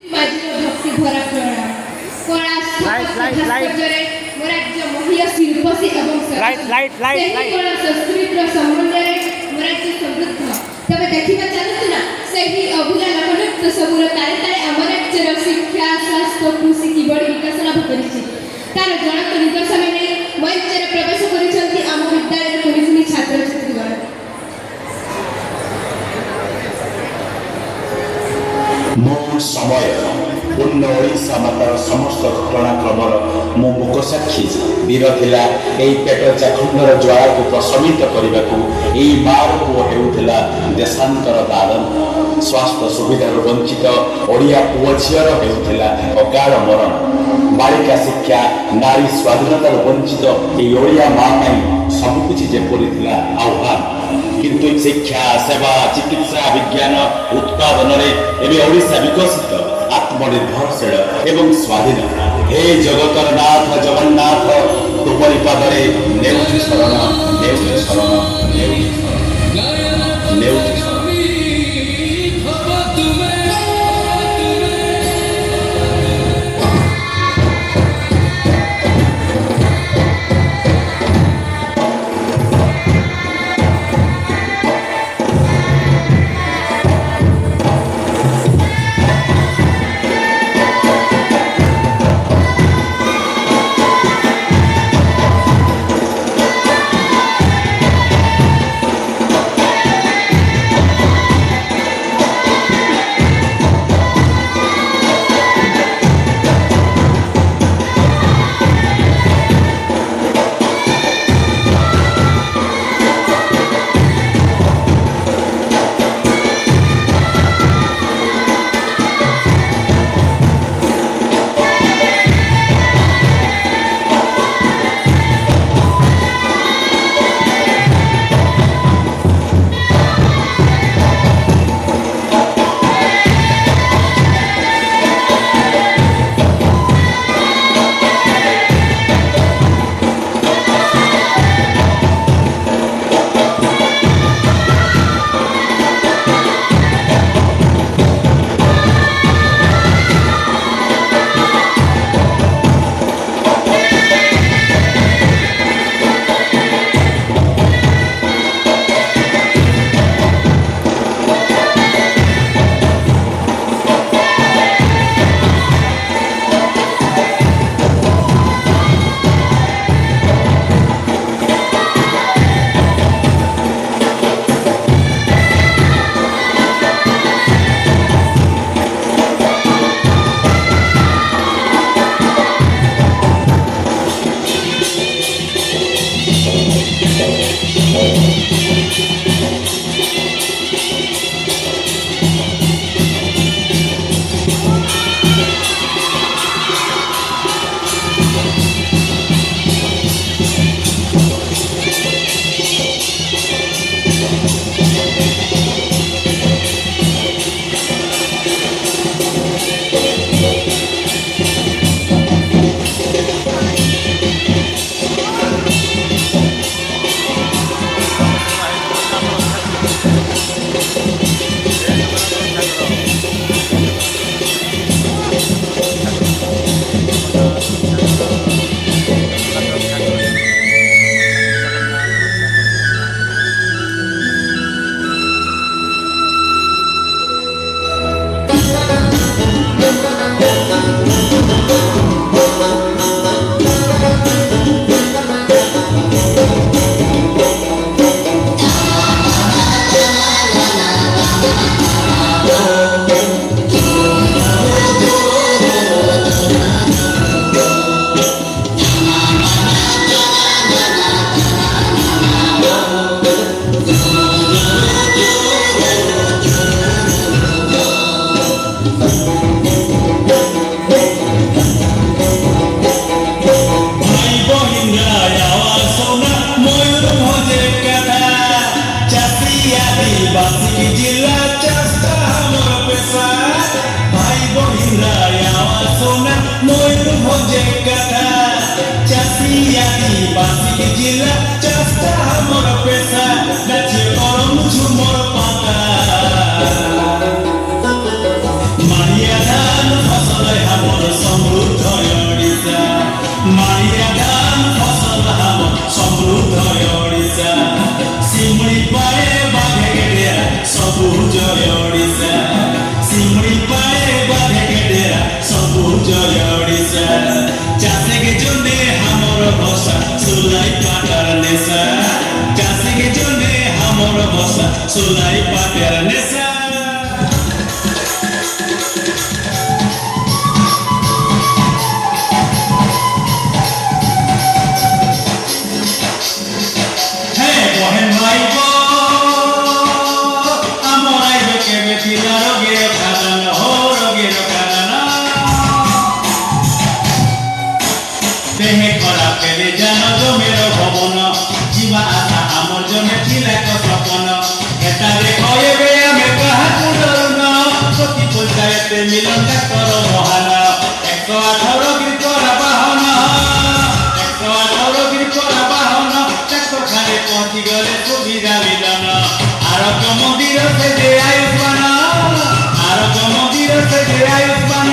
भक्ति भरा प्रणाम कला भास्कर्य मोराज्य महीय शिल्प से एवं कला संस्कृतिर समन्वय मोराज्य समृद्ध तबे देखिबा चालुना सही अभुला लोकनृत्य सबुर तारे तारे आम राज्यर शिक्षा स्वास्थ्य कृषि किबड़ी विकास लाभ करिछि तार जनक निदर्शन नै मंचरे प्रवेश करिसंती आम विद्यालय कुनि छात्र छात्रीगण मो समय पूर्ण ओडिशा मातार समस्त घटनाक्रमर मो मुख साक्षी वीर थिला एई पेट चाखुंडर ज्वाला को प्रशमित करने को एई मार को हेउथिला देशांतर दादन स्वास्थ्य सुविधार वंचित ओडिया पुओ झियर हेउथिला अकाल मरण बालिका शिक्षा नारी स्वाधीनतार वंचित एई ओडिया माँ सब कुछ जेपरि थिला आह्वान किंतु शिक्षा सेवा चिकित्सा विज्ञान उत्पादन एवं ओडिशा विकसित आत्मनिर्भरशील एवं स्वाधीन हे जगतर नाथ जगन्नाथ तुमरी पादरे नेउछि शरण नेउछि शरण नेउछि शरण नेउछि शरण Maria ଆମର ସମୃଦ୍ଧ ଓଡ଼ିଶା ମାଳିଆ ଧାନ ଫସଲ ହବ ସମୃଦ୍ଧ ଓଡ଼ିଶା ଶିମୁଳି ପାଏ ବାଘେ ଗେଡିଆ ସବୁଜ ଓଡ଼ିଶା ଶିମୁଳି ପାଏ ବାଘେ ଗେଡିଆ ସବୁଜ ଓଡ଼ିଶା ଚାଷକେ ଜନେ ଆମର ଭାଷା ସୁলাই ପାଟାର ନେଶା ଚାଷକେ ଜନେ ଆମର ଭାଷା ସୁলাই ପାଟାର ନେଶା মিলন ডাক্তার মহান 118 গিরি করা বাহন 118 গিরি করা বাহন ডাক্তারখানে পৌঁছি গলে সুবিধা মিলন আরোগ্য মন্দির থেকে আয়ুষ্মান আরোগ্য মন্দির থেকে আয়ুষ্মান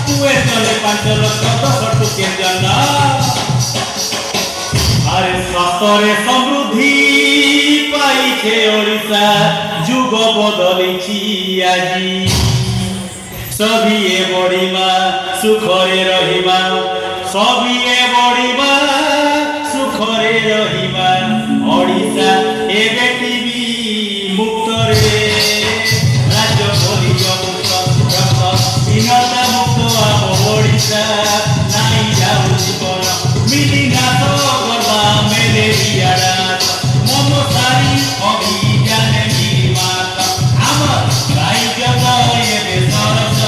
তুই চলে 5 লক্ষ 10 টুকে জন আরে স্বাস্থ্যরে সমৃদ্ধি পাইছে ওড়িশা যুগ বদলিছি আজি সবিয়ে বড়িমা সুখরে রহিমা সবিয়ে বড়িমা সুখরে রহিমা ওড়িশা এবে টিভি মুক্তরে রাজ্য বলিজ মুক্ত বিনতা মুক্ত আম ওড়িশা নাই যাও জীবন মিলি নাচ করবা মেলেরিয়া মমতারি অভিযানে নির্মাত আমার রাজ্য এবে সরস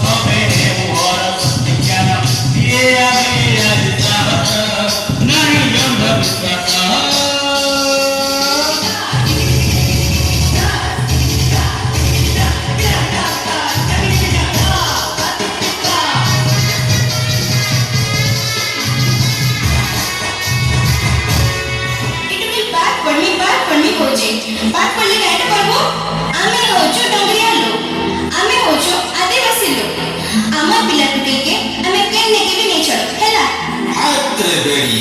সবে মোহর বিজ্ঞান দিয়ে আমি আজ সাহস নাই অন্ধবিশ্বাস पाठ पढ़ले गाइड करबो आमे होचो डोंगरिया लोग आमे होचो आदिवासी लोग आमा पिला टुके के आमे केने के भी नहीं छड़ हैला आत्रे बेड़ी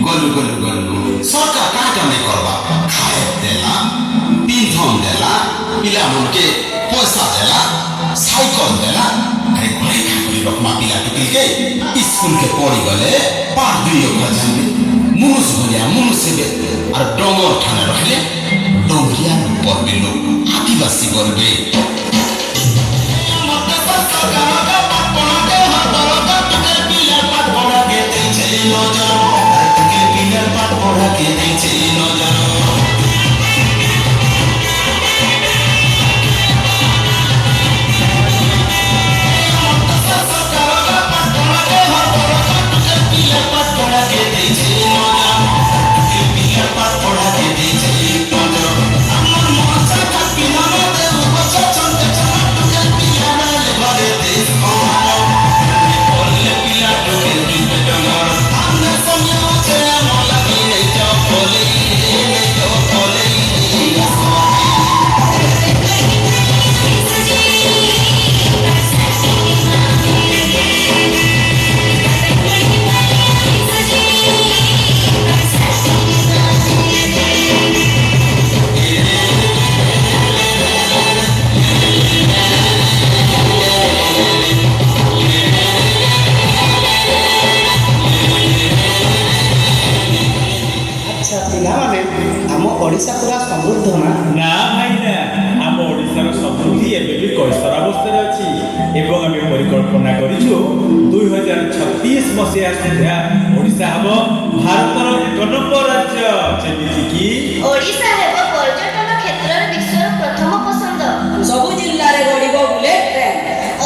गलु गलु गलु सरकार काटा नहीं करबा खाए देला पिंधन देला पिला मन के पैसा देला साइकिल देला अरे कोई का कोई रकमा पिला टुके के स्कूल के पढ़ी गले पाठ दुई खजान मुनुस भलिया मुनुस बे और डोंगर ठाने रहले डोंगरिया पड़बे लोग आदिवासी करबे ओडिशा पूरा समृद्ध ना भाई ना आम ओडिशार समृद्धि एबे भी कैसर अवस्था अछि एवं आम परिकल्पना करिछु 2036 मसिया सुधा ओडिशा हबो भारतर एक नंबर राज्य जेमिति कि ओडिशा हेबो पर्यटन क्षेत्र विश्वर प्रथम पसंद सबु जिल्ला रे गडिबो बुलेट ट्रेन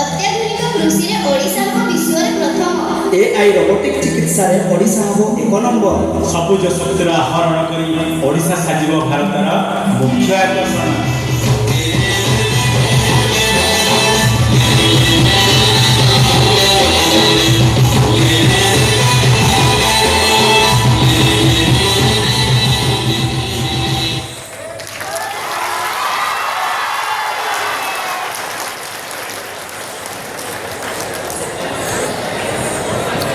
अत्याधुनिक कृषि रे ओडिशा को विश्व रे प्रथम एआई रोबोटिक चिकित्सा रे ओडिशा हबो एक नंबर सबुज शक्तिर हरण करी ओडिशा साजिब भारतर मुख्य आकर्षण